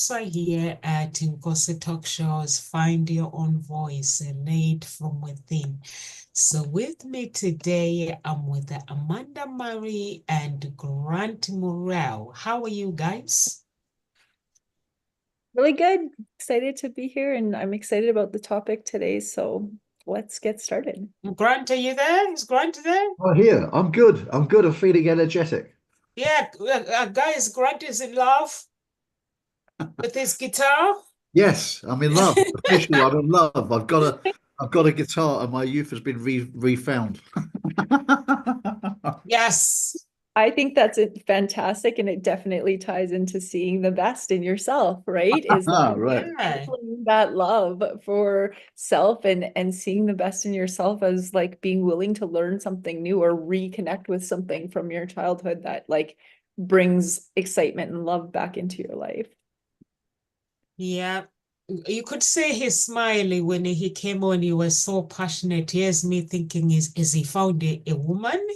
sponsor here at Nkosi Talk Shows, Find Your Own Voice, a lead from within. So with me today, I'm with Amanda Murray and Grant Morrell. How are you guys? Really good. Excited to be here, and I'm excited about the topic today. So let's get started. Grant, are you there? Is Grant there? Oh, here. I'm good. I'm good. I'm feeling energetic. Yeah, guys, Grant is in love with his guitar. Yes, I'm in love. Officially, I'm in love. I've got a guitar, and my youth has been refound. Yes. I think that's fantastic, and it definitely ties into seeing the best in yourself, right? Is Ah, right. Yeah. that love for self and seeing the best in yourself as like being willing to learn something new or reconnect with something from your childhood that like brings excitement and love back into your life. Yeah. You could say he's smiling when he came on. He was so passionate. Here's me thinking, is he found a woman?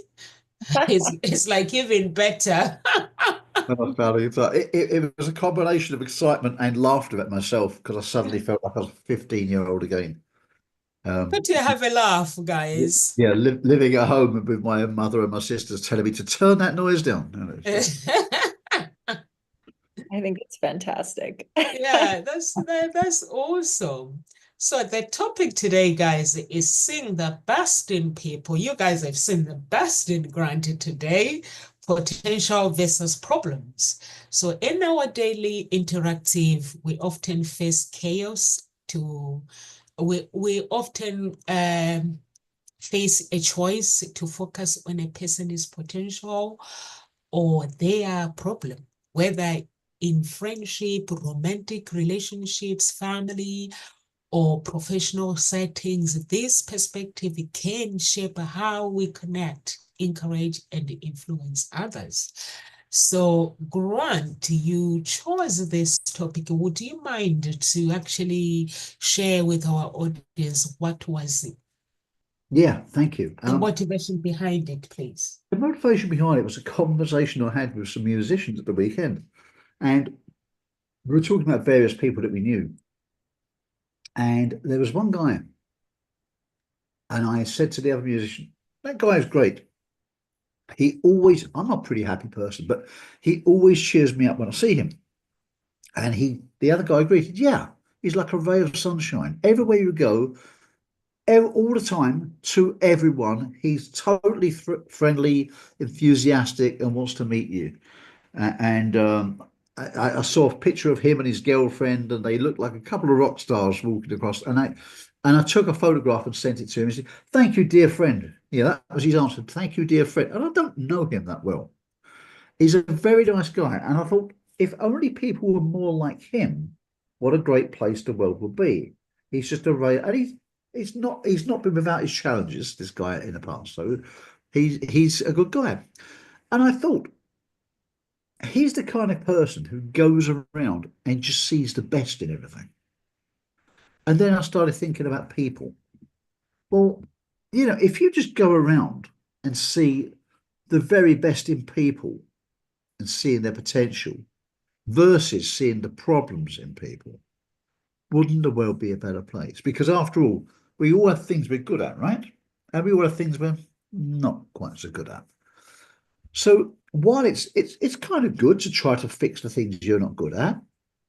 It's like even better. I found it. It was a combination of excitement and laughter at myself because I suddenly felt like I was a 15-year-old again. But you have a laugh, guys. Yeah, living at home with my mother and my sisters telling me to turn that noise down. I think it's fantastic. Yeah, that's awesome. So the topic today, guys, is seeing the best in people. You guys have seen the best in Granted today, potential versus problems. So in our daily interactive, we often face chaos to we often face a choice to focus on a person's potential or their problem, whether in friendship, romantic relationships, family, or professional settings. This perspective can shape how we connect, encourage, and influence others. So, Grant, you chose this topic. Would you mind to actually share with our audience what was Yeah, thank you. the motivation behind it, please? The motivation behind it was a conversation I had with some musicians at the weekend. And we were talking about various people that we knew. And there was one guy, and I said to the other musician, that guy is great. I'm a pretty happy person, but he always cheers me up when I see him. And the other guy agreed, yeah, he's like a ray of sunshine. Everywhere you go, all the time, to everyone, he's totally friendly, enthusiastic, and wants to meet you. And I saw a picture of him and his girlfriend, and they looked like a couple of rock stars walking across. And I took a photograph and sent it to him. He said, "Thank you, dear friend." Yeah, that was his answer. "Thank you, dear friend." And I don't know him that well. He's a very nice guy. And I thought, if only people were more like him, what a great place the world would be. He's just a ray, and he's not been without his challenges, this guy in the past. So he's a good guy. And I thought, he's the kind of person who goes around and just sees the best in everything. And then I started thinking about people. Well, if you just go around and see the very best in people and seeing their potential versus seeing the problems in people, wouldn't the world be a better place? Because after all, we all have things we're good at, right? And we all have things we're not quite so good at. So while it's kind of good to try to fix the things you're not good at,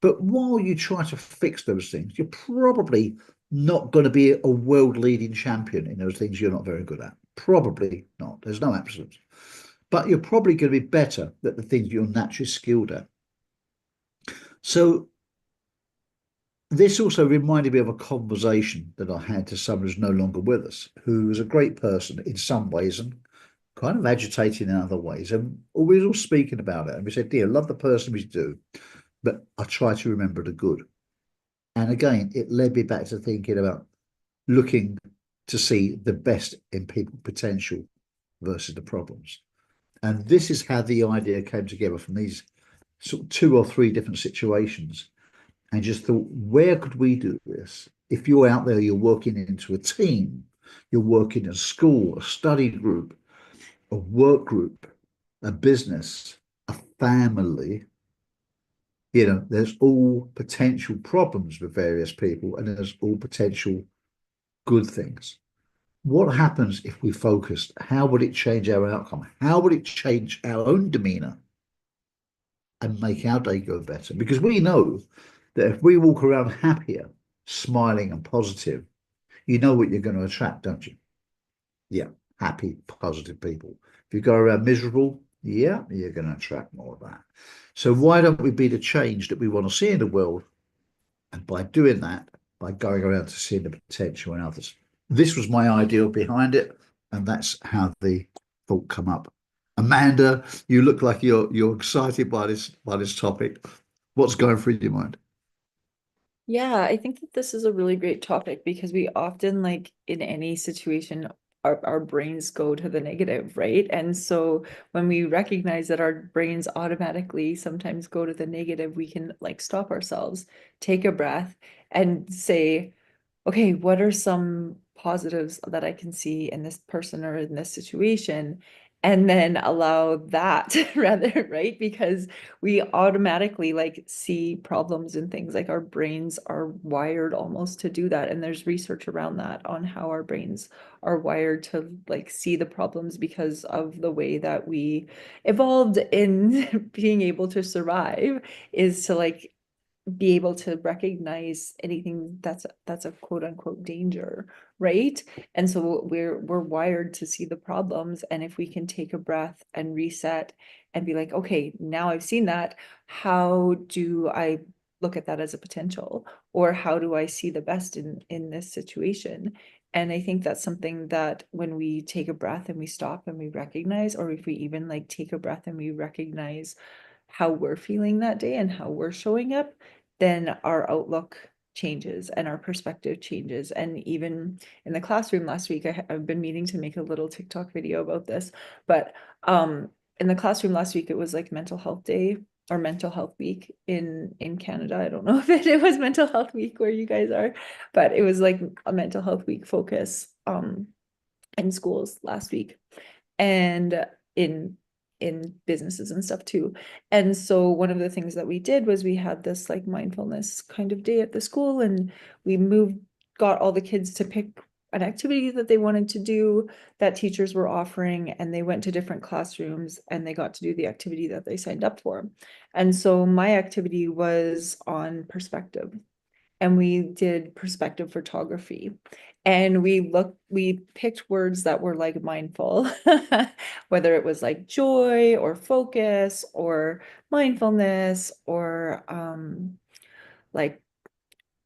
but while you try to fix those things, you're probably not going to be a world-leading champion in those things you're not very good at. Probably not. There's no absolutes. But you're probably going to be better at the things you're naturally skilled at. So this also reminded me of a conversation that I had to someone who's no longer with us, who was a great person in some ways and kind of agitating in other ways. And we were all speaking about it. And we said, dear, love the person we do, but I try to remember the good. And again, it led me back to thinking about looking to see the best in people's potential versus the problems. And this is how the idea came together from these sort of 2 or 3 different situations. And just thought, where could we do this? If you're out there, you're working into a team, you're working in a school, a study group, a work group, a business, a family, You know, there's all potential problems with various people, and there's all potential good things. What happens if we focused? How would it change our outcome? How would it change our own demeanor and make our day go better? Because we know that if we walk around happier, smiling and positive, you know what you're going to attract, don't you? Yeah, happy, positive people. If you go around miserable, yeah, you're going to attract more of that. So why don't we be the change that we want to see in the world? And by doing that, by going around to seeing the potential in others. This was my ideal behind it, and that's how the thought come up. Amanda, you look like you're excited by this topic. What's going through your mind? Yeah, I think that this is a really great topic because we often, like in any situation, our brains go to the negative, right? And so when we recognize that our brains automatically sometimes go to the negative, we can like stop ourselves, take a breath, and say, okay, what are some positives that I can see in this person or in this situation? And then allow that rather, right? Because we automatically like see problems and things, like our brains are wired almost to do that. And there's research around that on how our brains are wired to like see the problems because of the way that we evolved in being able to survive, is to like be able to recognize anything that's a quote unquote danger, right? And so we're wired to see the problems, and if we can take a breath and reset and be like, okay, now I've seen that, how do I look at that as a potential, or how do I see the best in this situation? And I think that's something that when we take a breath and we stop and we recognize, or if we even like take a breath and we recognize how we're feeling that day and how we're showing up, then our outlook changes and our perspective changes. And even in the classroom last week, I've been meaning to make a little TikTok video about this, but in the classroom last week, it was like mental health day or mental health week in Canada. I don't know if it was mental health week where you guys are, but it was like a mental health week focus in schools last week, and in businesses and stuff too. And so one of the things that we did was we had this like mindfulness kind of day at the school, and we got all the kids to pick an activity that they wanted to do that teachers were offering, and they went to different classrooms and they got to do the activity that they signed up for. And so my activity was on perspective, and we did perspective photography, and we picked words that were like mindful, whether it was like joy or focus or mindfulness or like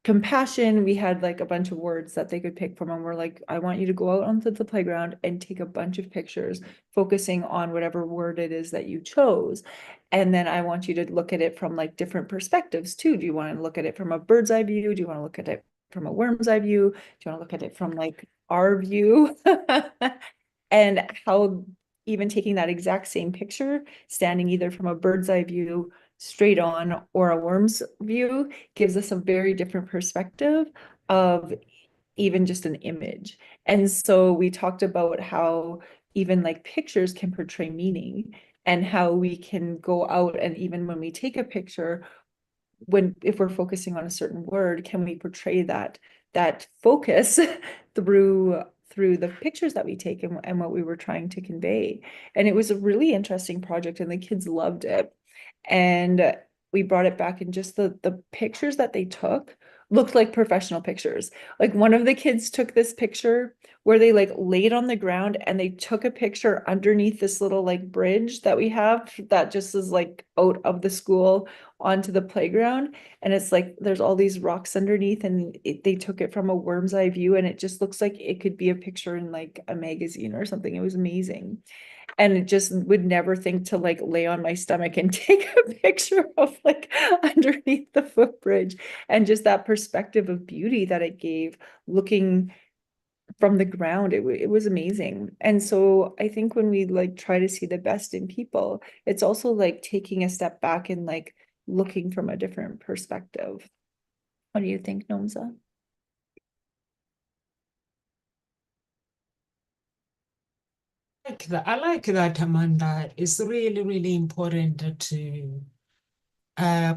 compassion. We had like a bunch of words that they could pick from, and we're like, I want you to go out onto the playground and take a bunch of pictures focusing on whatever word it is that you chose. And then I want you to look at it from like different perspectives too. Do you want to look at it from a bird's eye view? Do you want to look at it from a worm's eye view? Do you want to look at it from like our view? And how even taking that exact same picture, standing either from a bird's eye view straight on or a worm's view, gives us a very different perspective of even just an image. And so we talked about how even like pictures can portray meaning, and how we can go out, and even when we take a picture, if we're focusing on a certain word, can we portray that focus through the pictures that we take, and what we were trying to convey. And it was a really interesting project, and the kids loved it. And we brought it back, and just the pictures that they took looked like professional pictures. Like one of the kids took this picture where they like laid on the ground and they took a picture underneath this little like bridge that we have that just is like out of the school onto the playground. And it's like there's all these rocks underneath, and they took it from a worm's eye view, and it just looks like it could be a picture in like a magazine or something. It was amazing. And it just would never think to like lay on my stomach and take a picture of like underneath the footbridge, and just that perspective of beauty that it gave looking from the ground. It was amazing. And so I think when we like try to see the best in people, it's also like taking a step back and like looking from a different perspective. What do you think, Nomza? I like that, Amanda. It's really, really important to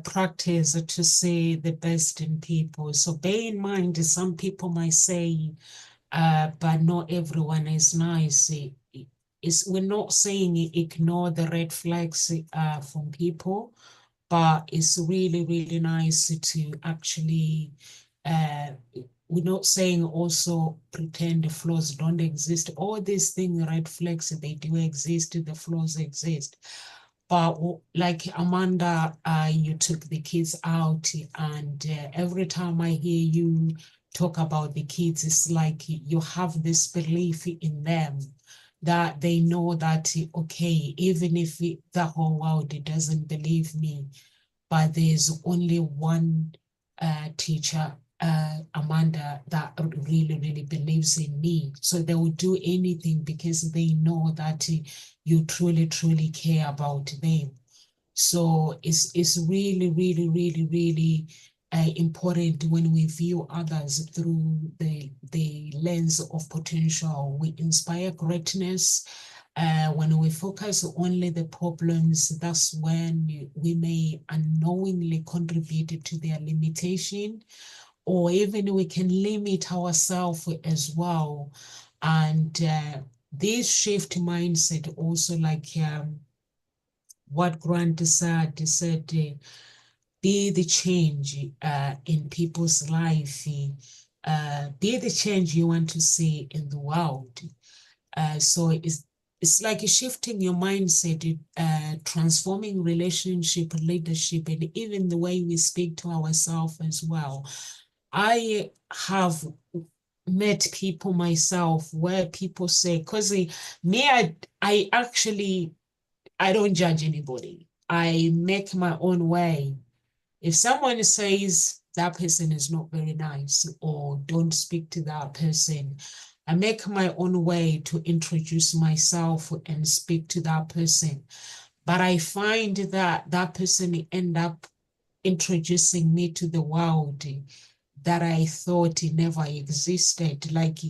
practice to see the best in people. So bear in mind, some people might say, but not everyone is nice. We're not saying ignore the red flags from people, but it's really, really nice to actually, we're not saying also pretend the flaws don't exist. All these things, red flags, they do exist, the flaws exist. But like Amanda, you took the kids out, and every time I hear you talk about the kids, it's like you have this belief in them that they know that, okay, even if the whole world doesn't believe me, but there's only one teacher, Amanda, that really, really believes in me. So they will do anything because they know that you truly, truly care about them. So it's really, really, really, really important when we view others through the lens of potential. We inspire greatness. When we focus only the problems, that's when we may unknowingly contribute to their limitation, or even we can limit ourselves as well. And this shift mindset also, like what Grant said, be the change in people's life, be the change you want to see in the world. So it's like shifting your mindset, transforming relationship, leadership, and even the way we speak to ourselves as well. I have met people myself where people say, because me, I actually, I don't judge anybody. I make my own way. If someone says that person is not very nice or don't speak to that person, I make my own way to introduce myself and speak to that person. But I find that that person end up introducing me to the world that I thought it never existed. Like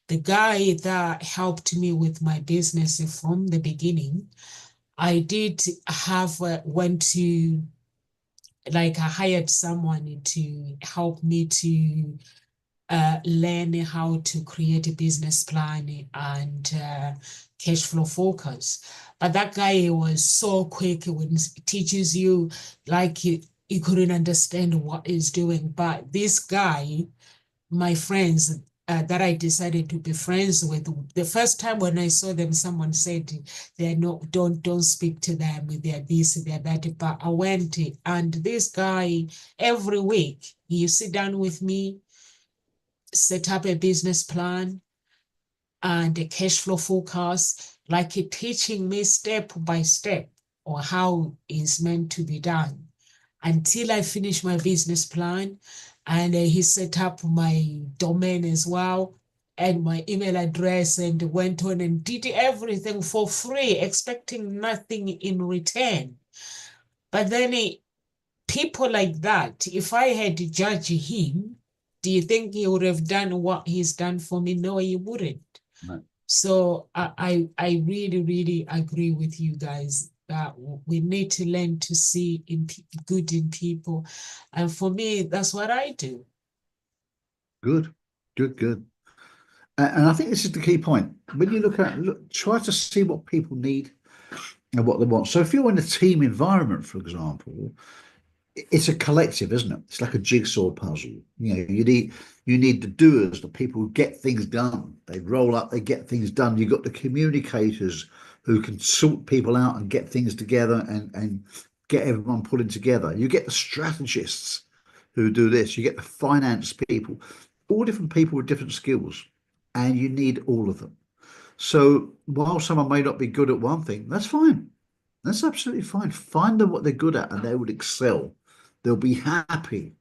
the guy that helped me with my business from the beginning, I did have went to, like, I hired someone to help me to learn how to create a business plan and cash flow focus. But that guy was so quick when he teaches you, like he couldn't understand what he's doing. But this guy, my friends that I decided to be friends with, the first time when I saw them, someone said they're no, don't speak to them, they're this, they're that. But I went, and this guy, every week, he sit down with me, set up a business plan and a cash flow forecast, like teaching me step by step or how it's meant to be done until I finish my business plan. And he set up my domain as well and my email address, and went on and did everything for free, expecting nothing in return. But then people like that, if I had to judge him, do you think he would have done what he's done for me? No, he wouldn't. No. So I really, really agree with you guys that we need to learn to see good in people. And for me, that's what I do. Good, good, good. And I think this is the key point. When you try to see what people need and what they want. So if you're in a team environment, for example, it's a collective, isn't it? It's like a jigsaw puzzle. You know, you need the doers, the people who get things done. They roll up, they get things done. You've got the communicators who can sort people out and get things together and get everyone pulling together. You get the strategists who do this. You get the finance people, all different people with different skills, and you need all of them. So while someone may not be good at one thing, that's fine. That's absolutely fine. Find them what they're good at and they will excel. They'll be happy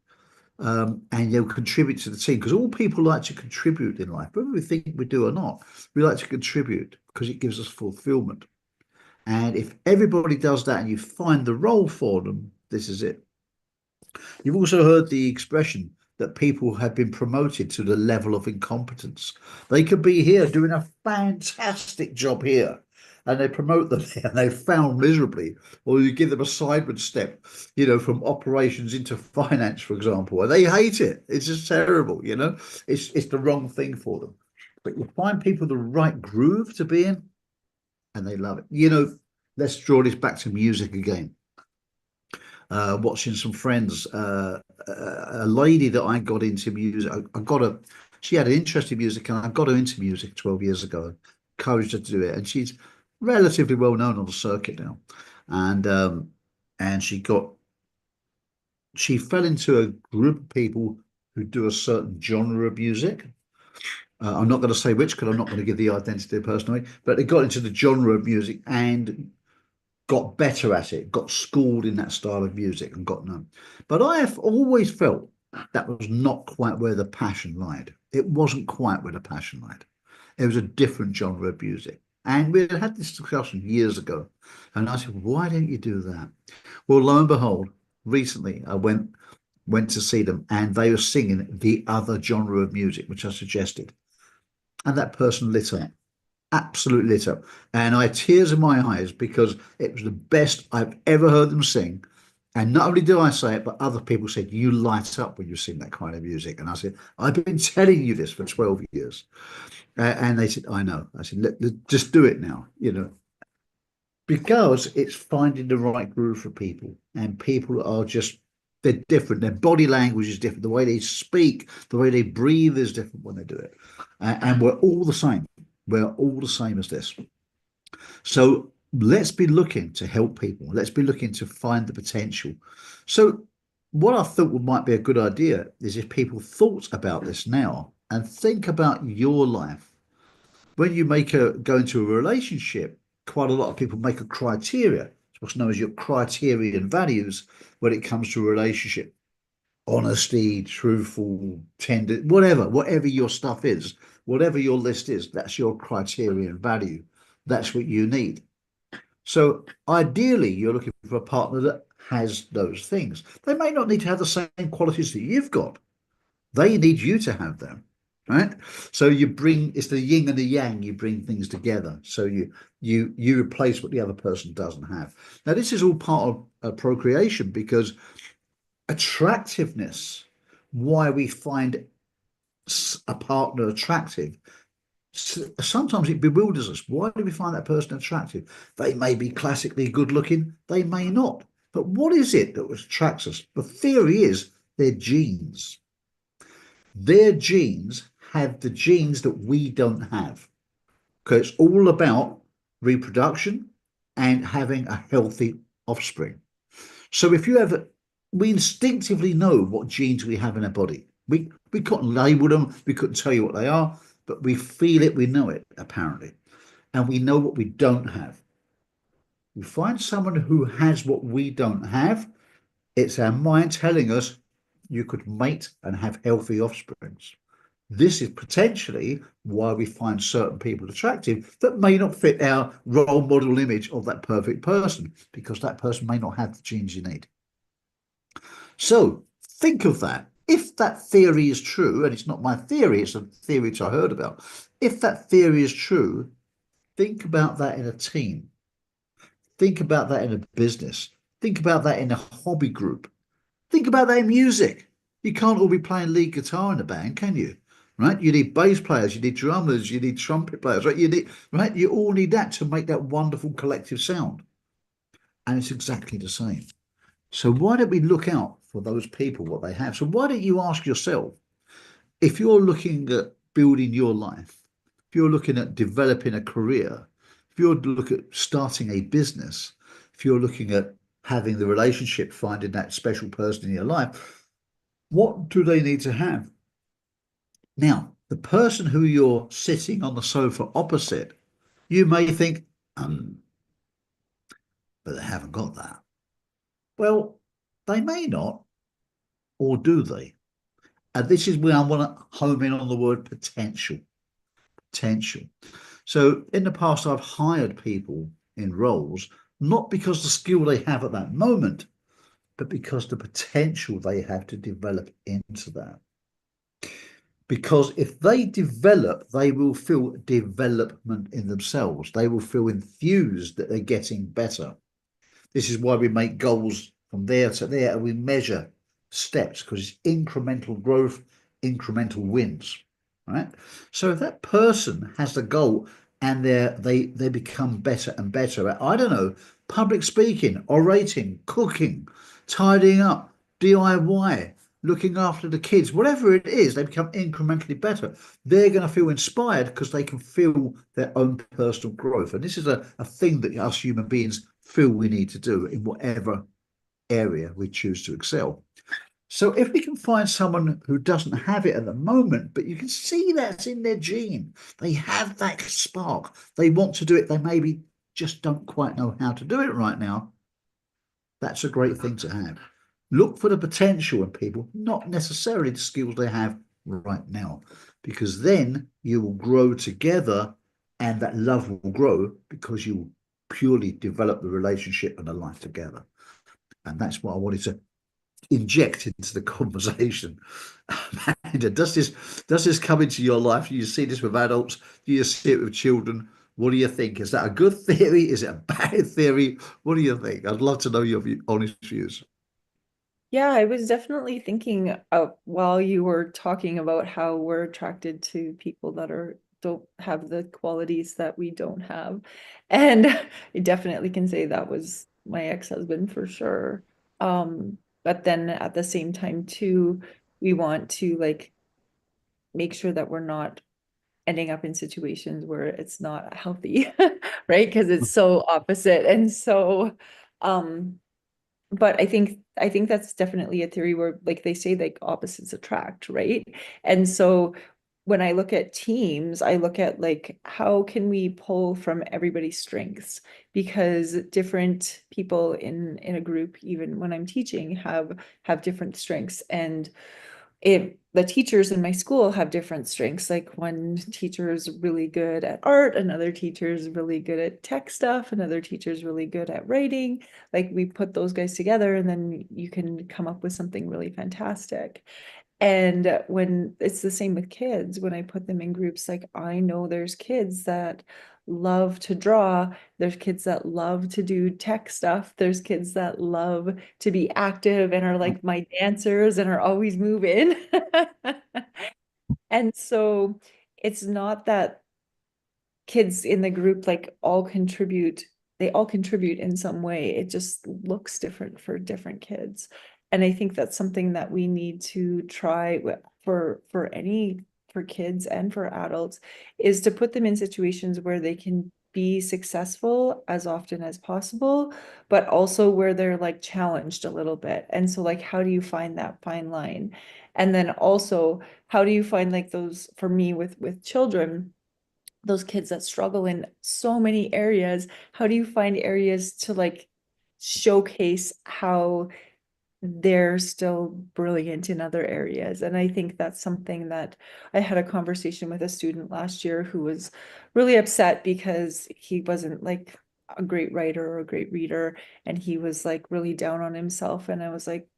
and they'll contribute to the team, because all people like to contribute in life, whether we think we do or not. We like to contribute because it gives us fulfillment. And if everybody does that and you find the role for them, this is it. You've also heard the expression that people have been promoted to the level of incompetence. They could be here doing a fantastic job here, and they promote them and they fail miserably, or you give them a sideward step, you know, from operations into finance, for example, and they hate it. It's just terrible, you know. It's the wrong thing for them. But you find people the right groove to be in, and they love it. You know, let's draw this back to music again. Watching some friends, a lady that I got into music. She had an interest in music, and I got her into music 12 years ago. Encouraged her to do it, and she's relatively well known on the circuit now. And she fell into a group of people who do a certain genre of music. I'm not going to say which, because I'm not going to give the identity personally, but they got into the genre of music and got better at it, got schooled in that style of music and got known. But I have always felt that was not quite where the passion lied. It wasn't quite where the passion lied. It was a different genre of music. And we had this discussion years ago. And I said, why don't you do that? Well, lo and behold, recently I went to see them, and they were singing the other genre of music, which I suggested. And that person lit up, absolutely lit up. And I had tears in my eyes, because it was the best I've ever heard them sing. And not only do I say it, but other people said, you light up when you sing that kind of music. And I said, I've been telling you this for 12 years. And they said, I know. I said, just do it now, you know, because it's finding the right groove for people. And people are just, they're different. Their body language is different. The way they speak, the way they breathe is different when they do it. And we're all the same. We're all the same as this. So let's be looking to help people. Let's be looking to find the potential. So what I thought might be a good idea is if people thought about this now and think about your life. When you go into a relationship, quite a lot of people make a criteria, what's known as your criterion values when it comes to a relationship. Honesty, truthful, tender, whatever your stuff is, whatever your list is, that's your criterion value. That's what you need. So ideally, you're looking for a partner that has those things. They may not need to have the same qualities that you've got. They need you to have them, right? So it's the yin and the yang, you bring things together. So you replace what the other person doesn't have. Now, this is all part of procreation, because attractiveness, why we find a partner attractive, sometimes it bewilders us. Why do we find that person attractive? They may be classically good looking, they may not. But what is it that attracts us? The theory is their genes. Their genes have the genes that we don't have. Because it's all about reproduction and having a healthy offspring. So if we instinctively know what genes we have in our body. We couldn't label them, we couldn't tell you what they are, but we feel it, we know it, apparently. And we know what we don't have. We find someone who has what we don't have, it's our mind telling us you could mate and have healthy offsprings. This is potentially why we find certain people attractive that may not fit our role model image of that perfect person, because that person may not have the genes you need. So think of that. If that theory is true, and it's not my theory, it's a theory which I heard about. If that theory is true, think about that in a team. Think about that in a business. Think about that in a hobby group. Think about that in music. You can't all be playing lead guitar in a band, can you? Right? You need bass players, you need drummers, you need trumpet players, right? You all need that to make that wonderful collective sound. And it's exactly the same. So why don't we look out for those people, what they have? So why don't you ask yourself, if you're looking at building your life, if you're looking at developing a career, if you're looking at starting a business, if you're looking at having the relationship, finding that special person in your life, what do they need to have? Now, the person who you're sitting on the sofa opposite, you may think, but they haven't got that. Well, they may not, or do they? And this is where I want to home in on the word potential. Potential. So in the past, I've hired people in roles, not because the skill they have at that moment, but because the potential they have to develop into that. Because if they develop, they will feel development in themselves. They will feel enthused that they're getting better. This is why we make goals from there to there, and we measure steps, because it's incremental growth, incremental wins, right? So if that person has the goal and they become better and better at, I don't know, public speaking, orating, cooking, tidying up, DIY, looking after the kids, whatever it is, they become incrementally better. They're going to feel inspired because they can feel their own personal growth. And this is a thing that us human beings feel we need to do in whatever area we choose to excel. So if we can find someone who doesn't have it at the moment, but you can see that's in their gene, they have that spark, they want to do it, they maybe just don't quite know how to do it right now, that's a great thing to have. Look for the potential in people, not necessarily the skills they have right now, because then you will grow together and that love will grow because you purely develop the relationship and the life together. And that's what I wanted to inject into the conversation. Amanda, does this come into your life? Do you see this with adults? Do you see it with children? What do you think? Is that a good theory? Is it a bad theory? What do you think? I'd love to know your honest views. Yeah, I was definitely thinking while you were talking about how we're attracted to people that don't have the qualities that we don't have. And I definitely can say that was my ex-husband for sure. But then at the same time too, we want to like make sure that we're not ending up in situations where it's not healthy, right? Because it's so opposite. And so but I think that's definitely a theory where like they say like opposites attract, right? And so when I look at teams, I look at like how can we pull from everybody's strengths, because different people in a group, even when I'm teaching, have different strengths. And if the teachers in my school have different strengths, like one teacher is really good at art, another teacher is really good at tech stuff, another teacher is really good at writing. Like we put those guys together and then you can come up with something really fantastic. And when it's the same with kids, when I put them in groups, like I know there's kids that love to draw, there's kids that love to do tech stuff, there's kids that love to be active and are like my dancers and are always moving. And so it's not that kids in the group like they all contribute in some way. It just looks different for different kids. And I think that's something that we need to try for kids and for adults, is to put them in situations where they can be successful as often as possible, but also where they're like challenged a little bit. And so like, how do you find that fine line? And then also, how do you find like those, for me with children, those kids that struggle in so many areas, how do you find areas to like showcase how they're still brilliant in other areas? And I think that's something that I had a conversation with a student last year who was really upset because he wasn't like a great writer or a great reader, and he was like really down on himself. And I was like,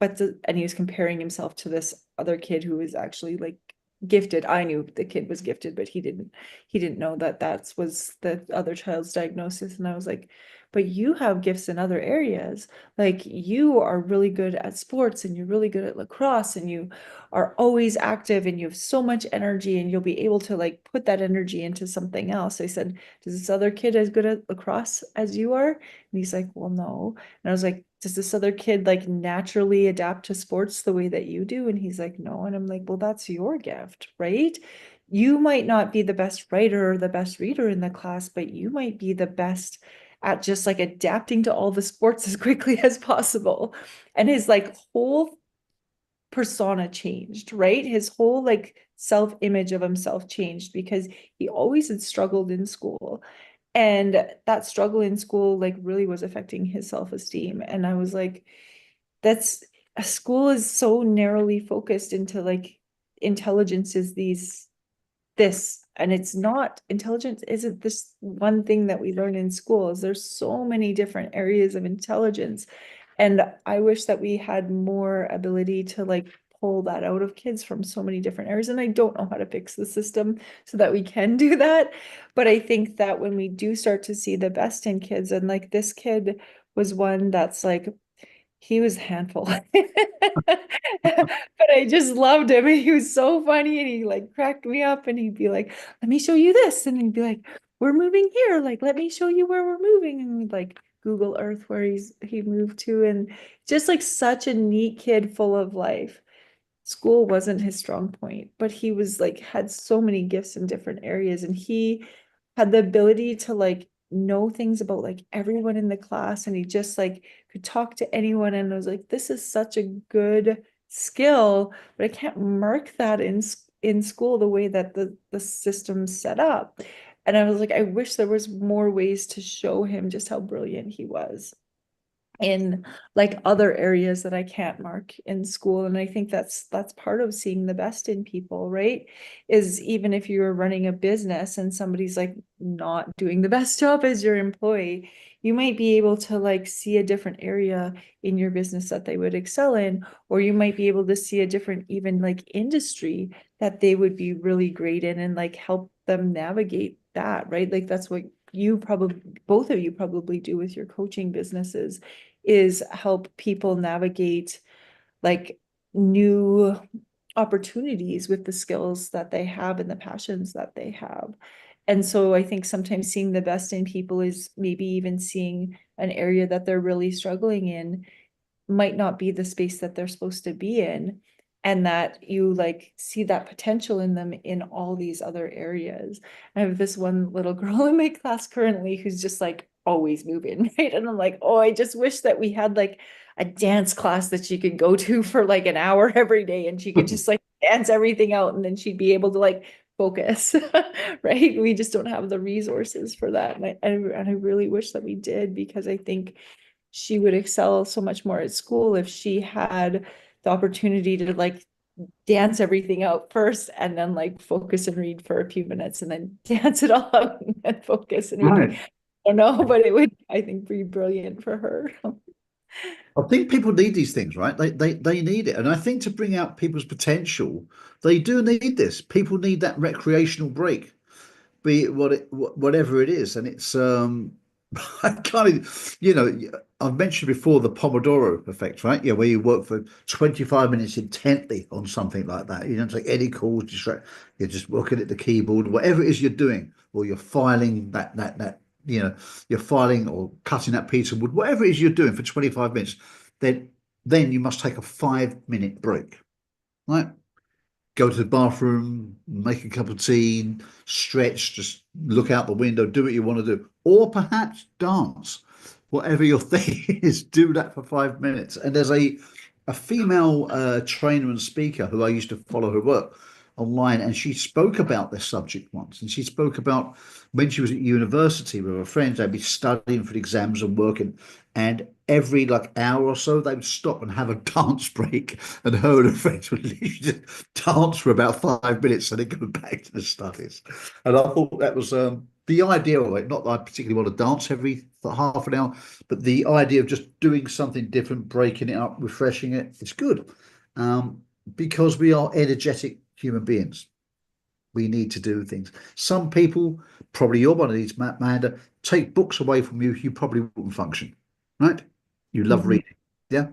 and he was comparing himself to this other kid who was actually like gifted. I knew the kid was gifted, but he didn't know that was the other child's diagnosis. And I was like, but you have gifts in other areas. Like you are really good at sports and you're really good at lacrosse and you are always active and you have so much energy and you'll be able to like put that energy into something else. I said, does this other kid as good at lacrosse as you are? And he's like, well, no. And I was like, does this other kid like naturally adapt to sports the way that you do? And he's like, no. And I'm like, well, that's your gift, right? You might not be the best writer or the best reader in the class, but you might be the best at just like adapting to all the sports as quickly as possible. And his like whole persona changed, right? His whole like self-image of himself changed because he always had struggled in school. And that struggle in school like really was affecting his self-esteem. And I was like, that's a school is so narrowly focused into like intelligence is this, and it's not, intelligence isn't this one thing that we learn in schools. There's so many different areas of intelligence. And I wish that we had more ability to like pull that out of kids from so many different areas. And I don't know how to fix the system so that we can do that. But I think that when we do start to see the best in kids, and like this kid was one that's like, he was a handful. But I just loved him. And he was so funny and he like cracked me up and he'd be like, let me show you this. And he'd be like, we're moving here. Like, let me show you where we're moving. And we'd like Google Earth where he moved to. And just like such a neat kid full of life. School wasn't his strong point, but he was like had so many gifts in different areas. And he had the ability to like know things about like everyone in the class, and he just like could talk to anyone, and I was like, this is such a good skill, but I can't mark that in school the way that the system's set up. And I was like, I wish there was more ways to show him just how brilliant he was in like other areas that I can't mark in school. And I think that's part of seeing the best in people, right? Is even if you're running a business and somebody's like not doing the best job as your employee, you might be able to like see a different area in your business that they would excel in, or you might be able to see a different even like industry that they would be really great in and like help them navigate that, right? Like that's what you probably, both of you probably do with your coaching businesses, is help people navigate like new opportunities with the skills that they have and the passions that they have. And so I think sometimes seeing the best in people is maybe even seeing an area that they're really struggling in might not be the space that they're supposed to be in, and that you like see that potential in them in all these other areas. I have this one little girl in my class currently who's just like always moving, right? And I'm like, oh, I just wish that we had like a dance class that she could go to for like an hour every day and she could just like dance everything out and then she'd be able to like focus, right? We just don't have the resources for that. And I really wish that we did, because I think she would excel so much more at school if she had the opportunity to like dance everything out first and then like focus and read for a few minutes and then dance it all out and then focus and read. Right. I don't know, but it would, I think, be brilliant for her. I think people need these things, right? They need it. And I think to bring out people's potential, they do need this. People need that recreational break, be it whatever it is. And it's I can't, I've mentioned before the Pomodoro effect, right? Yeah, where you work for 25 minutes intently on something like that. You don't take any calls, you're just working at the keyboard, whatever it is you're doing, or you're filing you're filing or cutting that piece of wood, whatever it is you're doing for 25 minutes, then you must take a 5-minute break, right? Go to the bathroom, make a cup of tea, stretch, just look out the window, do what you want to do, or perhaps dance. Whatever your thing is, do that for 5 minutes. And there's a female trainer and speaker who I used to follow her work online, and she spoke about this subject once. And she spoke about when she was at university with her friends, they'd be studying for the exams and working, and every like hour or so they would stop and have a dance break, and her and her friends would literally just dance for about 5 minutes and then go back to the studies. And I thought that was the idea of it. Not that I particularly want to dance every half an hour, but the idea of just doing something different, breaking it up, refreshing it, it's good. Because we are energetic human beings. We need to do things. Some people, probably you're one of these, Amanda, take books away from you, you probably wouldn't function, right? You love reading. Yeah.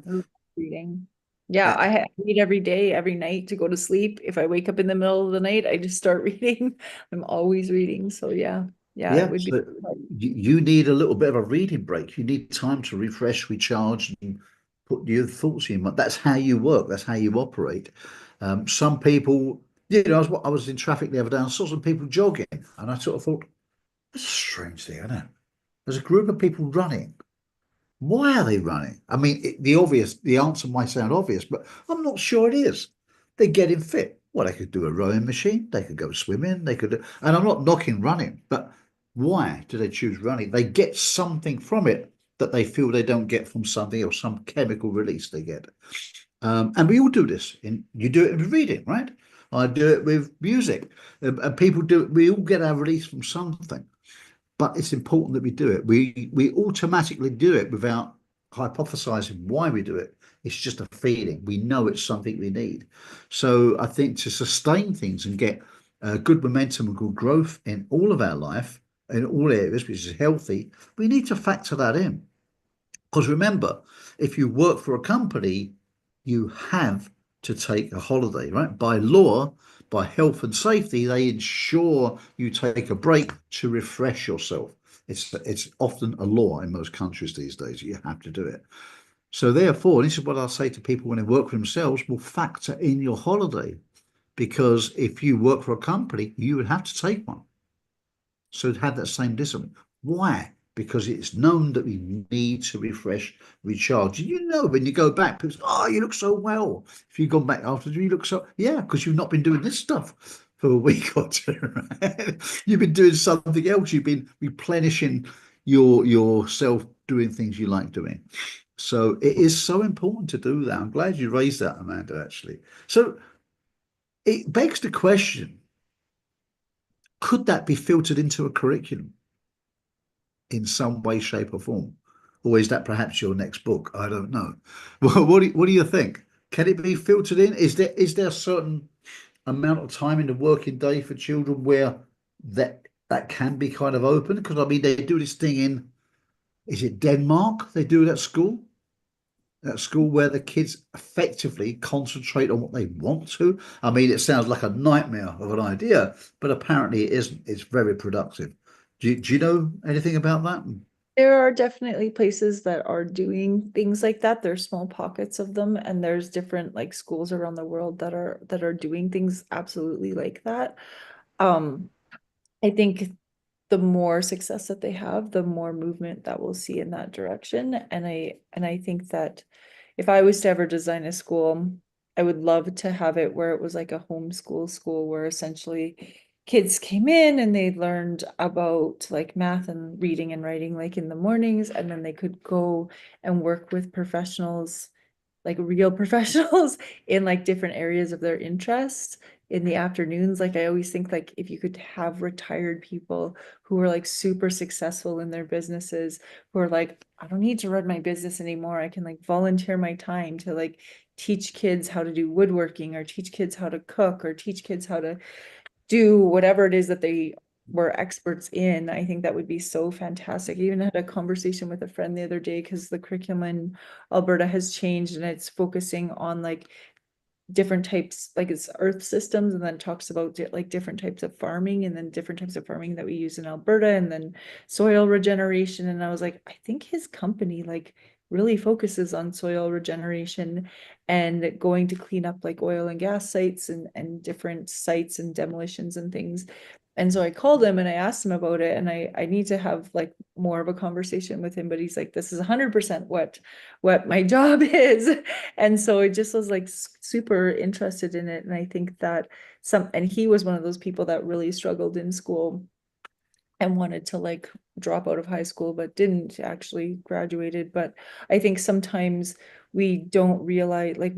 Reading. Yeah, I read every day, every night to go to sleep. If I wake up in the middle of the night, I just start reading. I'm always reading. So yeah, it would so you need a little bit of a reading break. You need time to refresh, recharge, and put your thoughts in. That's how you work. That's how you operate. Some people, I was in traffic the other day and I saw some people jogging, and I sort of thought, that's a strange thing, isn't it? There's a group of people running. Why are they running? I mean, the answer might sound obvious, but I'm not sure it is. They're getting fit. Well, they could do a rowing machine. They could go swimming. And I'm not knocking running, but why do they choose running? They get something from it that they feel they don't get from something, or some chemical release they get. And we all do this. You do it with reading, right? I do it with music. And people do it. We all get our release from something. But it's important that we do it. We automatically do it without hypothesizing why we do it. It's just a feeling. We know it's something we need. So I think to sustain things and get good momentum and good growth in all of our life, in all areas, which is healthy, we need to factor that in. Because remember, if you work for a company, you have to take a holiday, right? By law, by health and safety, they ensure you take a break to refresh yourself. It's often a law in most countries these days. You have to do it. So therefore, this is what I'll say to people when they work for themselves, will factor in your holiday. Because if you work for a company, you would have to take one. So to have that same discipline. Why? Because it's known that we need to refresh, recharge. And you know, when you go back, people say, oh, you look so well. If you've gone back after, you look so, yeah, because you've not been doing this stuff for a week or two, right? You've been doing something else. You've been replenishing yourself doing things you like doing. So it is so important to do that. I'm glad you raised that, Amanda, actually. So it begs the question, could that be filtered into a curriculum in some way, shape, or form? Or is that perhaps your next book? I don't know. Well, what do you think? Can it be filtered in? Is there a certain amount of time in the working day for children where that can be kind of open? Because I mean, they do this thing in, is it Denmark? They do it at school. At school where the kids effectively concentrate on what they want to. I mean, it sounds like a nightmare of an idea, but apparently it isn't. It's very productive. Do you know anything about that? There are definitely places that are doing things like that. There's small pockets of them, and there's different like schools around the world that are doing things absolutely like that. Um, I think the more success that they have, the more movement that we'll see in that direction. And I think that if I was to ever design a school, I would love to have it where it was like a homeschool school where essentially kids came in and they learned about like math and reading and writing like in the mornings, and then they could go and work with professionals, like real professionals in like different areas of their interest in the afternoons. Like I always think like if you could have retired people who are like super successful in their businesses, who are like, I don't need to run my business anymore. I can like volunteer my time to like teach kids how to do woodworking, or teach kids how to cook, or teach kids how to do whatever it is that they were experts in. I think that would be so fantastic. I even had a conversation with a friend the other day because the curriculum in Alberta has changed, and it's focusing on like different types, like it's earth systems, and then talks about like different types of farming, and then different types of farming that we use in Alberta, and then soil regeneration. And I was like, I think his company like really focuses on soil regeneration and going to clean up like oil and gas sites and different sites and demolitions and things. And so I called him and I asked him about it, and I need to have like more of a conversation with him, but he's like, this is 100% what my job is. And so I just was like super interested in it. And I think that and he was one of those people that really struggled in school and wanted to like drop out of high school, but didn't actually graduated. But I think sometimes we don't realize, like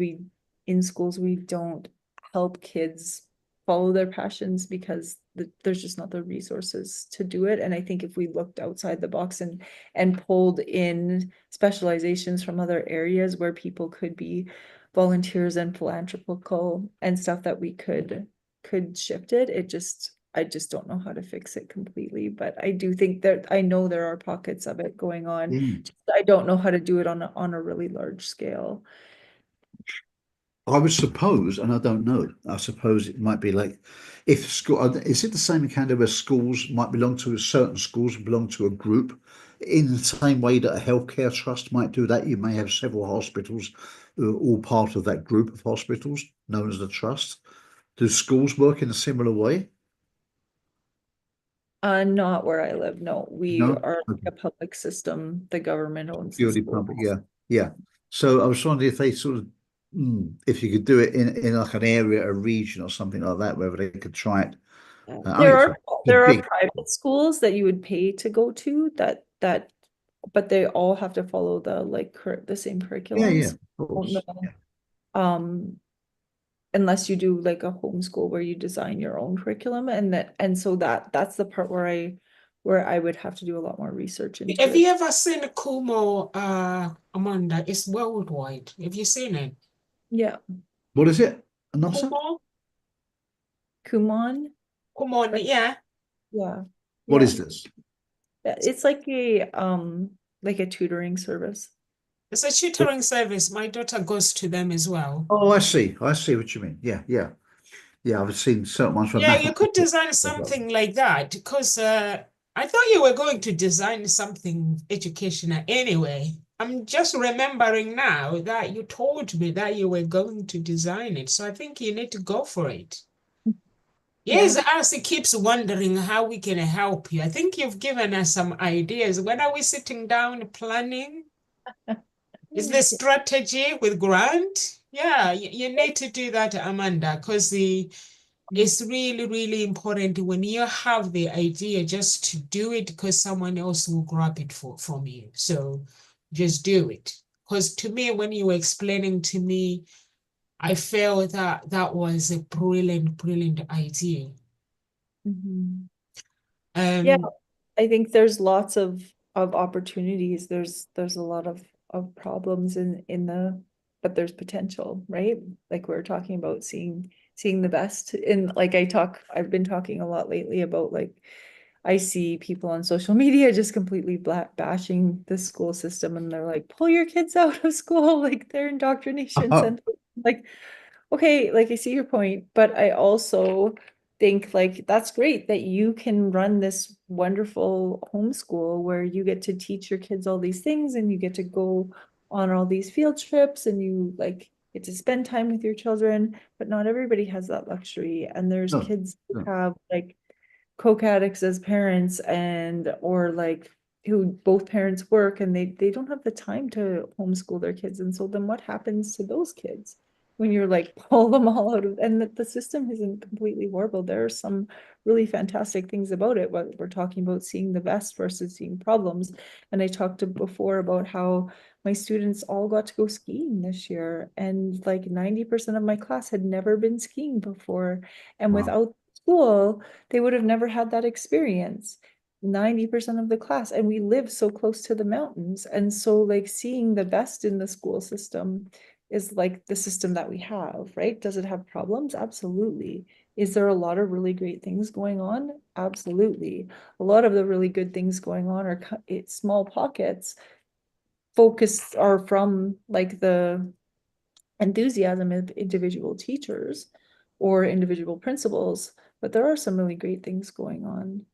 in schools, we don't help kids follow their passions because there's just not the resources to do it. And I think if we looked outside the box and pulled in specializations from other areas where people could be volunteers and philanthropical and stuff, that we could shift it. I just don't know how to fix it completely, but I do think that I know there are pockets of it going on. Yeah. I don't know how to do it on a really large scale. I would suppose, and I don't know, I suppose it might be like if school, is it the same in Canada where schools might belong to certain schools belong to a group in the same way that a healthcare trust might do that? You may have several hospitals who are all part of that group of hospitals known as the trust. Do schools work in a similar way? Not where I live. No, we No? are Okay. like a public system. The government owns the Purely school. public, yeah. Yeah. So I was wondering if they sort of, if you could do it in like an area, a region or something like that, whether they could try it. I mean, There it's are a big, private schools that you would pay to go to but they all have to follow the like the same yeah, yeah, curriculums. of Don't course. know. Um, unless you do like a homeschool where you design your own curriculum, and so that's the part where where I would have to do a lot more research into Have you it. ever seen Kumo, Amanda? It's worldwide. Have you seen it? Yeah. What is it? Another song? Kumo? Kumon. Kumo, yeah. Yeah. What Yeah. is this? It's like a tutoring service. It's a tutoring service. My daughter goes to them as well. Oh, I see. I see what you mean. Yeah, yeah. Yeah, I've seen certain ones for Yeah, you could mathematics. design something like that because I thought you were going to design something educational anyway. I'm just remembering now that you told me that you were going to design it. So I think you need to go for it. Yes, Yeah. Arcee keeps wondering how we can help you. I think you've given us some ideas. When are we sitting down planning? Is the strategy with Grant? Yeah, you need to do that, Amanda, because it's really, really important when you have the idea just to do it because someone else will grab it from you. So just do it. Because to me, when you were explaining to me, I felt that that was a brilliant, brilliant idea. Mhm. Yeah, Um, I think there's lots of opportunities. There's a lot of problems in the, but there's potential, right? Like we we're talking about seeing the best in, like I've been talking a lot lately about, like, I see people on social media just completely bashing the school system, and they're like, pull your kids out of school, like they're indoctrination Oh, center. Like, okay, like I see your point, but I also think like that's great that you can run this wonderful homeschool where you get to teach your kids all these things and you get to go on all these field trips and you like get to spend time with your children, but not everybody has that luxury. And there's no, kids who no. have like coke addicts as parents, and or like who both parents work and they don't have the time to homeschool their kids. And so then what happens to those kids when you're like pull them all out of, and the system isn't completely horrible. There are some really fantastic things about it. What we're talking about, seeing the best versus seeing problems. And I talked to before about how my students all got to go skiing this year, and like 90% of my class had never been skiing before. And Wow. without school, they would have never had that experience. 90% of the class, and we live so close to the mountains. And so like seeing the best in the school system is like the system that we have, right? Does it have problems? Absolutely. Is there a lot of really great things going on? Absolutely. A lot of the really good things going on are small pockets focused are from like the enthusiasm of individual teachers or individual principals, but there are some really great things going on.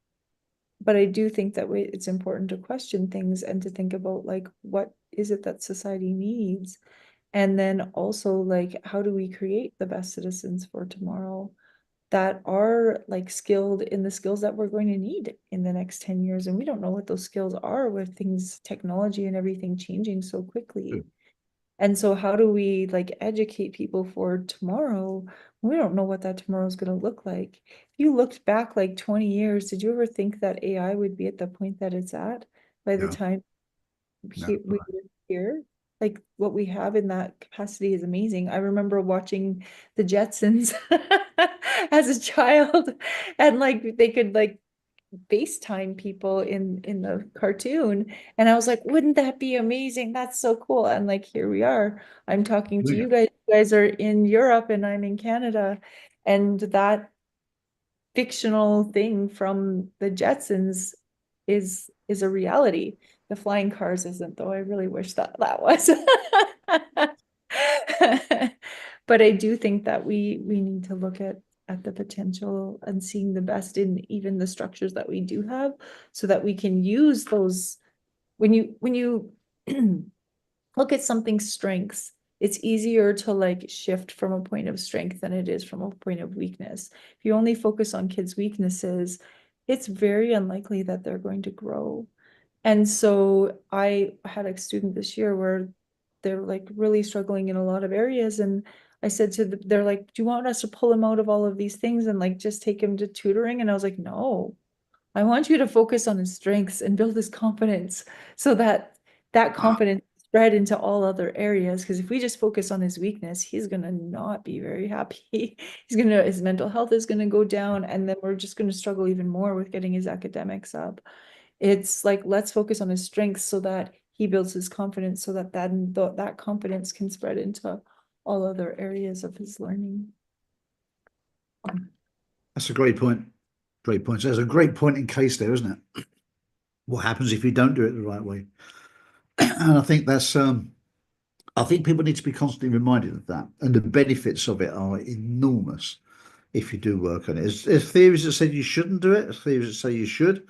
But I do think that it's important to question things and to think about like what is it that society needs, and then also like how do we create the best citizens for tomorrow that are like skilled in the skills that we're going to need in the next 10 years. And we don't know what those skills are with things, technology and everything changing so quickly. And so how do we like educate people for tomorrow? We don't know what that tomorrow is going to look like. If you looked back like 20 years, did you ever think that AI would be at the point that it's at by the No, time no. we Right. were here? Like what we have in that capacity is amazing. I remember watching the Jetsons as a child, and like they could like FaceTime people in the cartoon. And I was like, wouldn't that be amazing? That's so cool. And like, here we are. I'm talking to Yeah. you guys. You guys are in Europe and I'm in Canada. And that fictional thing from the Jetsons is a reality. The flying cars isn't, though. I really wish that that was. But I do think that we need to look at the potential and seeing the best in even the structures that we do have, so that we can use those. When you look at something's strengths, it's easier to like shift from a point of strength than it is from a point of weakness. If you only focus on kids' weaknesses, it's very unlikely that they're going to grow. And so I had a student this year where they're like really struggling in a lot of areas. And I said to them, they're like, do you want us to pull him out of all of these things and like just take him to tutoring? And I was like, no, I want you to focus on his strengths and build his confidence so that that Ah, confidence is spread into all other areas. Because if we just focus on his weakness, he's gonna not be very happy. His mental health is gonna go down, and then we're just gonna struggle even more with getting his academics up. It's like, let's focus on his strengths so that he builds his confidence, so that that confidence can spread into all other areas of his learning. That's a great point. Great point. So there's a great point in case there, isn't it? What happens if you don't do it the right way? And I think that's I think people need to be constantly reminded of that, and the benefits of it are enormous if you do work on it. There's theories that say you shouldn't do it, there's theories that say you should,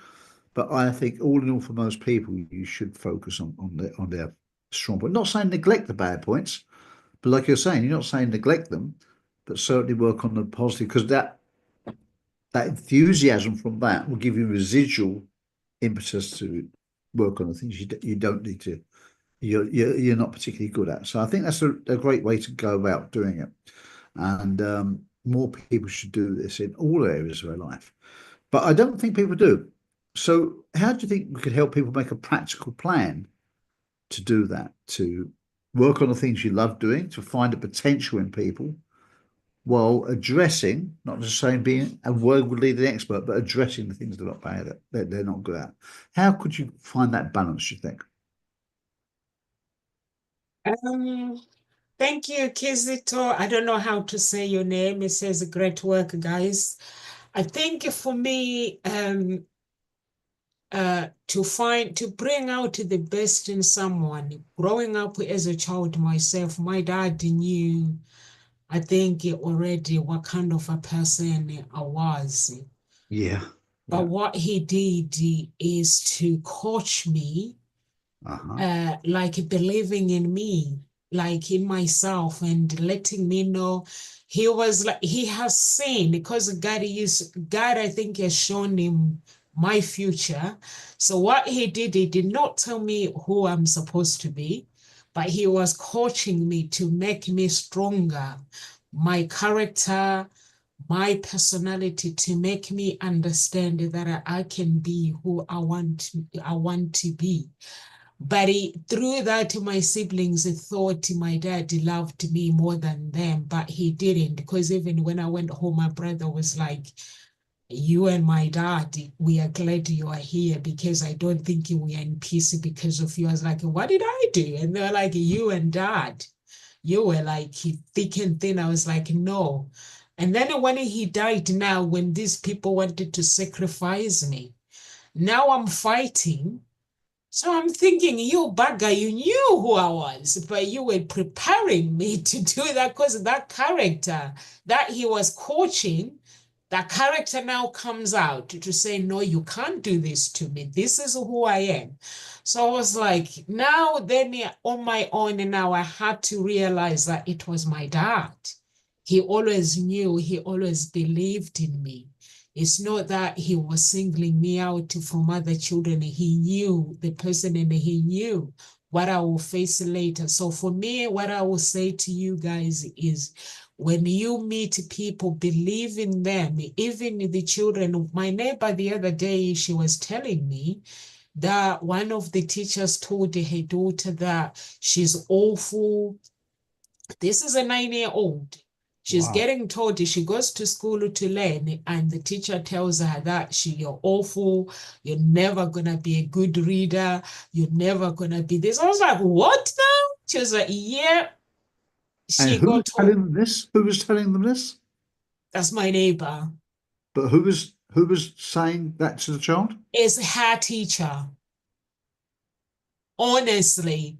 but I think all in all, for most people, you should focus on their strong point. Not saying neglect the bad points, but like you're saying, you're not saying neglect them, but certainly work on the positive, because that enthusiasm from that will give you residual impetus to work on the things you don't need to, you're not particularly good at. So I think that's a great way to go about doing it, and more people should do this in all areas of their life, but I don't think people do. So how do you think we could help people make a practical plan to do that, to work on the things you love doing, to find the potential in people, while addressing, not necessarily being a world-leading expert, but addressing the things they're not bad at, that they're not good at? How could you find that balance, you think? Thank you, Kizito. I don't know how to say your name. It says great work, guys. I think for me, to bring out the best in someone, growing up as a child myself, my dad knew, I think, already what kind of a person I was. Yeah. But what he did is to coach me, like believing in me, like in myself, and letting me know he was like, he has seen, because God, I think, has shown him my future. So what he did not tell me who I'm supposed to be, but he was coaching me to make me stronger, my character, my personality, to make me understand that I can be who I want to be. But through that, my siblings thought my dad loved me more than them, but he didn't, because even when I went home, my brother was like, you and my dad, we are glad you are here, because I don't think we are in peace because of you. I was like, what did I do? And they're like, you and dad, you were like thick and thin. I was like, no. And then when he died, now when these people wanted to sacrifice me, now I'm fighting. So I'm thinking, you bugger, you knew who I was, but you were preparing me to do that, because that character that he was coaching, that character now comes out to say, no, you can't do this to me. This is who I am. So I was like, now then on my own, and now I had to realize that it was my dad. He always knew, he always believed in me. It's not that he was singling me out from other children. He knew the person, and he knew what I will face later. So for me, what I will say to you guys is, when you meet people, believe in them, even the children. My neighbor the other day, she was telling me that one of the teachers told her daughter that she's awful. This is a 9-year-old. She's getting told, she goes to school to learn, and the teacher tells her that you're awful, you're never gonna be a good reader, you're never gonna be this. I was like, what now? She was like, yeah. And She who was got told. telling them this? Who was telling them this? That's my neighbor. But who was saying that to the child? It's her teacher. Honestly.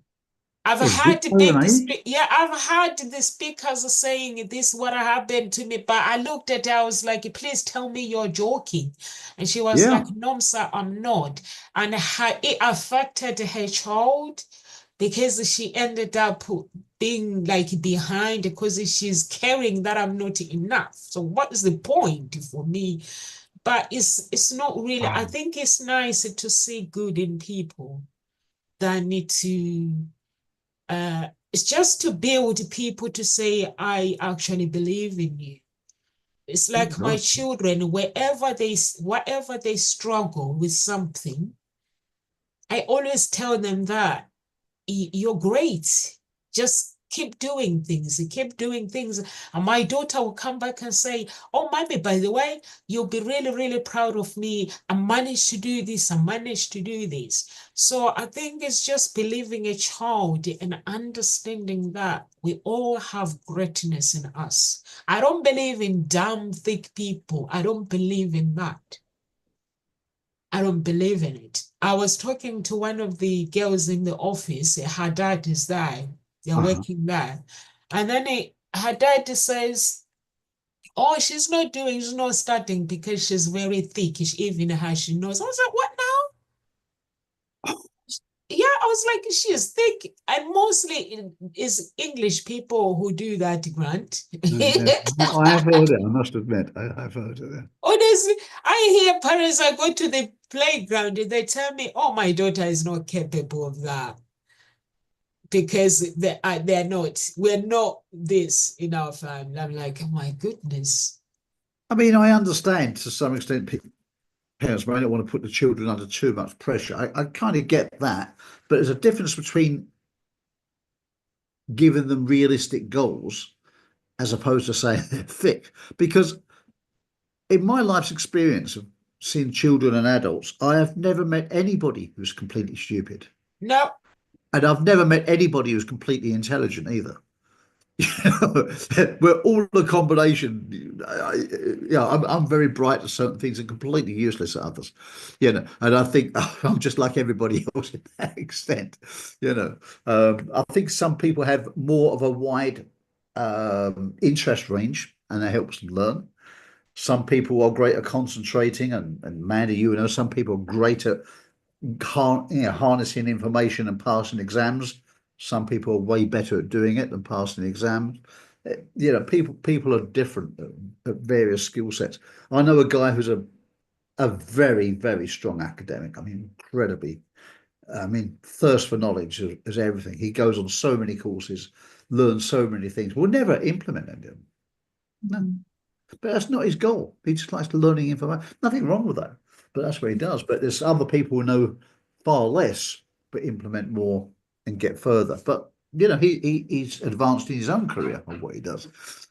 I've Was had this day and age? I've heard the speakers saying this, what happened to me, but I looked at her, I was like, please tell me you're joking. And she was Yeah. like, no, sir, I'm not. And it affected her child, because she ended up being like behind, because she's caring that I'm not enough. So what is the point for me? But it's not really, I think it's nice to see good in people than to it's just to build people to say, I actually believe in you. It's like my children, whatever they struggle with something, I always tell them that you're great. Just keep doing things. Keep doing things. And my daughter will come back and say, oh, mommy, by the way, you'll be really, really proud of me. I managed to do this. I managed to do this. So I think it's just believing a child and understanding that we all have greatness in us. I don't believe in damn thick people. I don't believe in that. I don't believe in it. I was talking to one of the girls in the office. Her dad is there. They're Uh-huh. working there. And then her dad says, oh, she's not starting because she's very thick. Even her, she knows. I was like, what now? Yeah, I was like, she is thick. And mostly it is English people who do that, Grant. Yeah. I have heard it, I must admit. I've heard it. Honestly, I hear parents, I go to the playground and they tell me, oh, my daughter is not capable of that because they're not, we're not this in our family. I'm like, oh my goodness. I mean, I understand to some extent parents may not want to put the children under too much pressure. I kind of get that, but there's a difference between giving them realistic goals as opposed to saying they're thick. Because in my life's experience of seeing children and adults, I have never met anybody who's completely stupid. No, And I've never met anybody who's completely intelligent either. We're all a combination. Yeah, I'm very bright at certain things and completely useless at others. And I think I'm just like everybody else in that extent. I think some people have more of a wide interest range, and that helps them learn. Some people are great at concentrating, and Mandy, some people are great at harnessing information and passing exams. Some people are way better at doing it than passing exams. People are different at various skill sets. I know a guy who's a very, very strong academic. I mean, incredibly. I mean, thirst for knowledge is everything. He goes on so many courses, learns so many things. Will never implement any of them. No, but that's not his goal. He just likes learning information. Nothing wrong with that, but that's what he does. But there's other people who know far less, but implement more and get further. But he's advanced in his own career of what he does.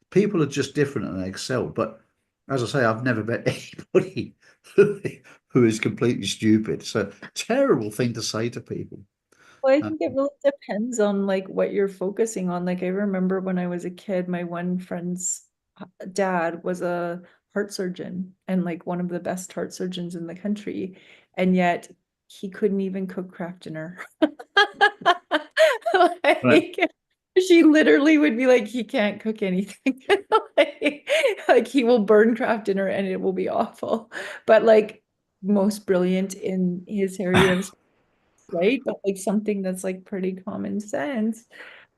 People are just different and they excel. But as I say, I've never met anybody who is completely stupid. It's a terrible thing to say to people. Well, I think it really depends on like what you're focusing on. Like I remember when I was a kid, my one friend's dad was a heart surgeon and like one of the best heart surgeons in the country. And yet he couldn't even cook Kraft dinner. Right. Like she literally would be like, he can't cook anything. Like he will burn Kraft dinner and it will be awful. But like most brilliant in his area of, right? But like something that's like pretty common sense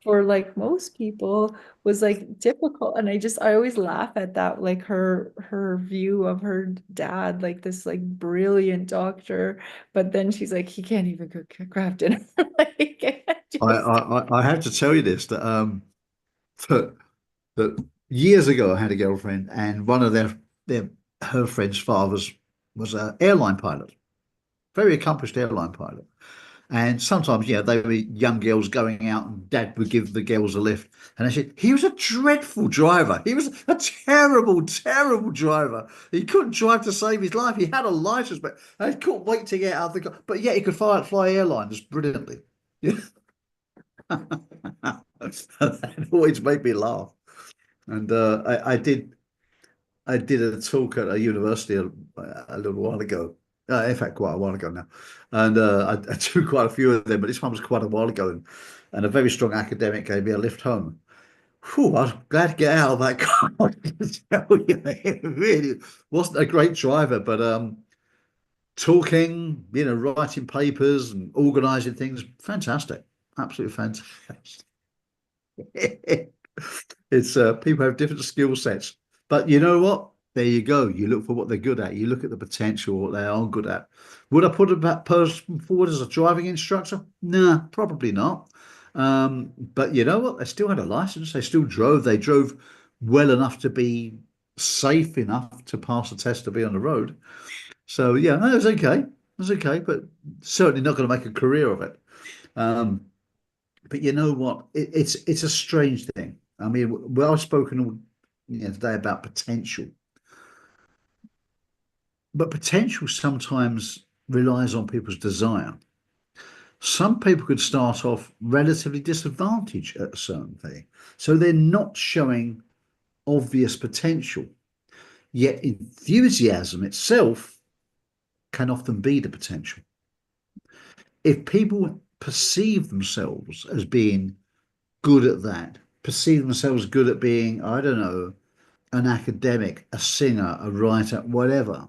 for like most people was like difficult. And I always laugh at that, like her view of her dad, like this like brilliant doctor, but then she's like, he can't even cook Kraft dinner. Like I, just I have to tell you this that, that years ago I had a girlfriend, and one of her friend's fathers was an airline pilot, very accomplished airline pilot. And sometimes, they were young girls going out, and Dad would give the girls a lift. And I said he was a dreadful driver. He was a terrible, terrible driver. He couldn't drive to save his life. He had a license, but he couldn't wait to get out of the car. But yeah, he could fly airliners brilliantly. Yeah. That always made me laugh. And I did a talk at a university a little while ago. In fact, quite a while ago now, and I took quite a few of them, but this one was quite a while ago, and a very strong academic gave me a lift home. Whew, I was glad to get out of that car. I can tell you, it really wasn't a great driver, but talking, writing papers and organising things, fantastic, absolutely fantastic. It's people have different skill sets, but you know what? There you go. You look for what they're good at. You look at the potential, what they are good at. Would I put a person forward as a driving instructor? Nah, probably not. But you know what? They still had a license. They still drove. They drove well enough to be safe enough to pass the test to be on the road. So yeah, that was okay. It was okay, but certainly not going to make a career of it. Um, But you know what? It's a strange thing. I mean, I've spoken all, today about potential, but potential sometimes relies on people's desire. Some people could start off relatively disadvantaged at a certain thing, so they're not showing obvious potential. Yet enthusiasm itself can often be the potential. If people perceive themselves as being good at that, perceive themselves good at being, I don't know, an academic, a singer, a writer, whatever,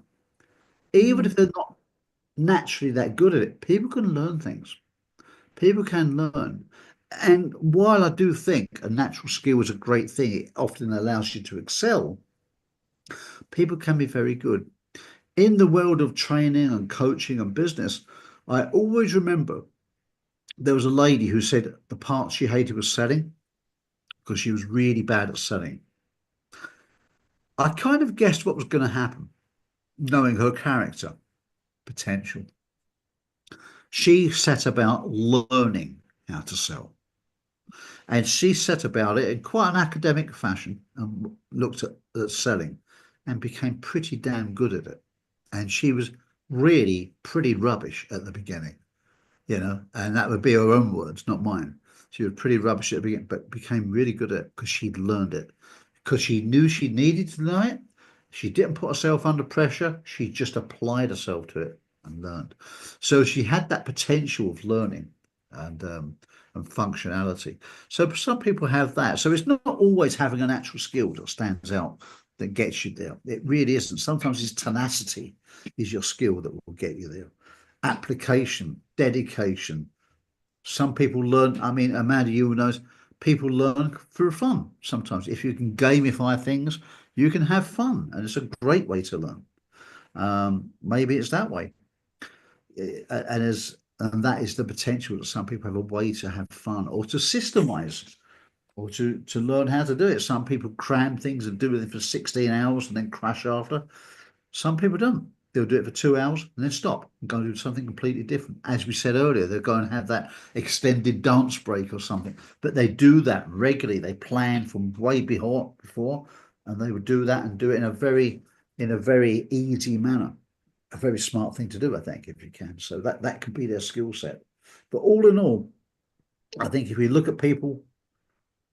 even if they're not naturally that good at it, people can learn things. People can learn. And while I do think a natural skill is a great thing, it often allows you to excel, people can be very good. In the world of training and coaching and business, I always remember there was a lady who said the part she hated was selling because she was really bad at selling. I kind of guessed what was going to happen, knowing her character, potential. She set about learning how to sell. And she set about it in quite an academic fashion and looked at selling and became pretty damn good at it. And she was really pretty rubbish at the beginning, and that would be her own words, not mine. She was pretty rubbish at the beginning, but became really good at it because she'd learned it, because she knew she needed to learn it. She didn't put herself under pressure. She just applied herself to it and learned. So she had that potential of learning and functionality. So some people have that. So it's not always having a natural skill that stands out that gets you there. It really isn't. Sometimes it's tenacity is your skill that will get you there. Application, dedication. Some people learn. I mean, Amanda, you knows people learn for fun. Sometimes, if you can gamify things, you can have fun, and it's a great way to learn. Maybe it's that way, and that is the potential that some people have a way to have fun or to systemize or to learn how to do it. Some people cram things and do it for 16 hours and then crash after. Some people don't. They'll do it for 2 hours and then stop and go and do something completely different. As we said earlier, they'll go and have that extended dance break or something. But they do that regularly. They plan from way before, and they would do that and do it in a very easy manner. A very smart thing to do, I think, if you can. So that could be their skill set. But all in all, I think if we look at people,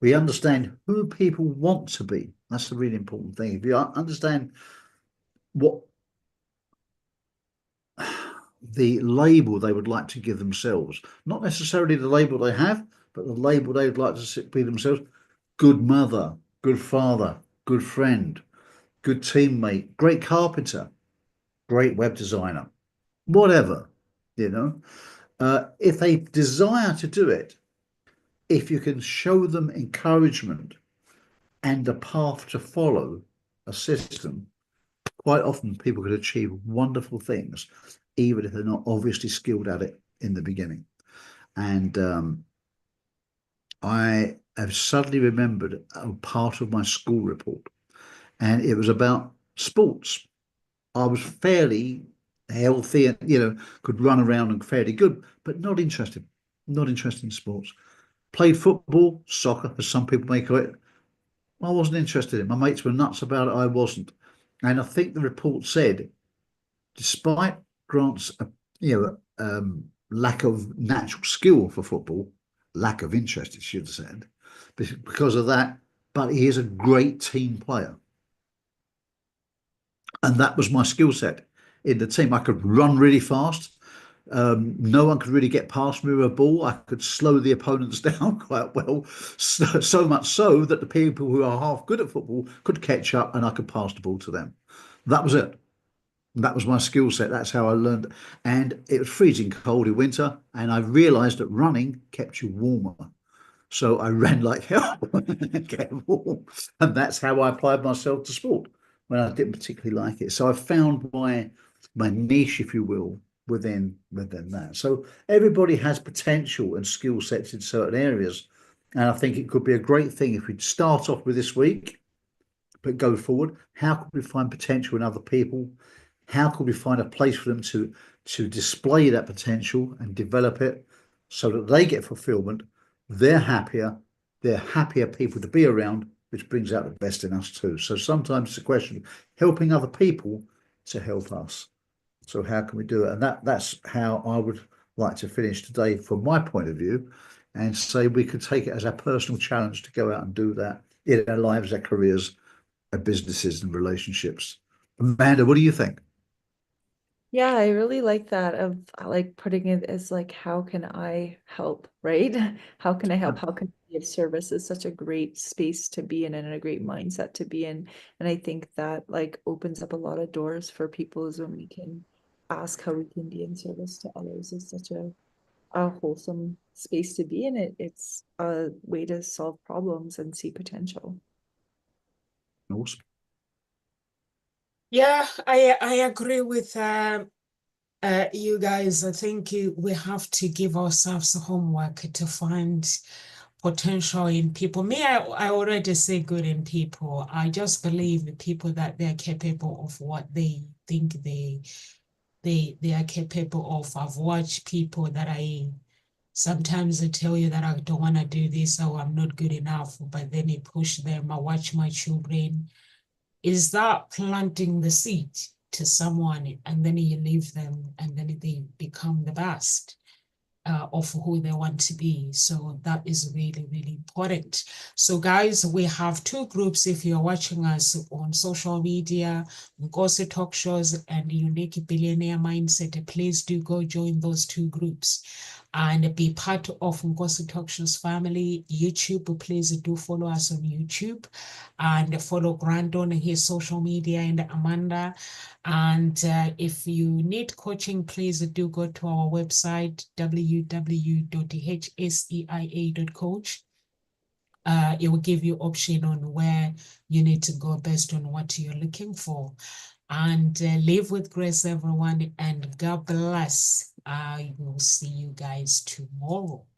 we understand who people want to be. That's a really important thing. If you understand what the label they would like to give themselves, not necessarily the label they have, but the label they would like to be themselves: good mother, good father, good friend, good teammate, great carpenter, great web designer, whatever, if they desire to do it, if you can show them encouragement and a path to follow, a system, quite often people can achieve wonderful things, even if they're not obviously skilled at it in the beginning. And I have suddenly remembered a part of my school report, and it was about sports. I was fairly healthy and, could run around and fairly good, but not interested in sports. Played football, soccer, as some people may call it. I wasn't interested in. My mates were nuts about it. I wasn't. And I think the report said, despite Grant's, lack of natural skill for football, lack of interest, it should have said, because of that, but he is a great team player. And that was my skill set in the team. I could run really fast. No one could really get past me with a ball. I could slow the opponents down quite well, so much so that the people who are half good at football could catch up and I could pass the ball to them. That was it. That was my skill set. That's how I learned. And it was freezing cold in winter, and I realised that running kept you warmer. So I ran like hell and get warm. And that's how I applied myself to sport when I didn't particularly like it. So I found my niche, if you will, within that. So everybody has potential and skill sets in certain areas. And I think it could be a great thing if we'd start off with this week, but go forward. How could we find potential in other people? How could we find a place for them to display that potential and develop it so that they get fulfillment they're happier people to be around, which brings out the best in us too. So sometimes it's a question of helping other people to help us. So how can we do it? And that's how I would like to finish today from my point of view, and say we could take it as a personal challenge to go out and do that in our lives, our careers, our businesses and relationships. Amanda, what do you think? Yeah, I really like that of like putting it as like, how can I help, right? How can I help? How can I be of service is such a great space to be in and a great mindset to be in. And I think that like opens up a lot of doors for people is when we can ask how we can be in service to others is such a wholesome space to be in. It's a way to solve problems and see potential. Awesome. Yeah, I agree with you guys. I think we have to give ourselves homework to find potential in people. Me, I already say good in people. I just believe the people that they're capable of what they think they are capable of. I've watched people that sometimes they tell you that I don't want to do this or I'm not good enough, but then you push them. I watch my children. Is that planting the seed to someone and then you leave them and then they become the best of who they want to be? So that is really, really important. So guys, we have two groups. If you're watching us on social media, Nkosi Talk Shows and Unique Billionaire Mindset, please do go join those two groups and be part of Nkosi Talk Shows family. YouTube, please do follow us on YouTube and follow Grant on his social media and Amanda. And if you need coaching, please do go to our website, www.hseia.coach. It will give you option on where you need to go based on what you're looking for. And live with grace, everyone, and God bless. I will see you guys tomorrow.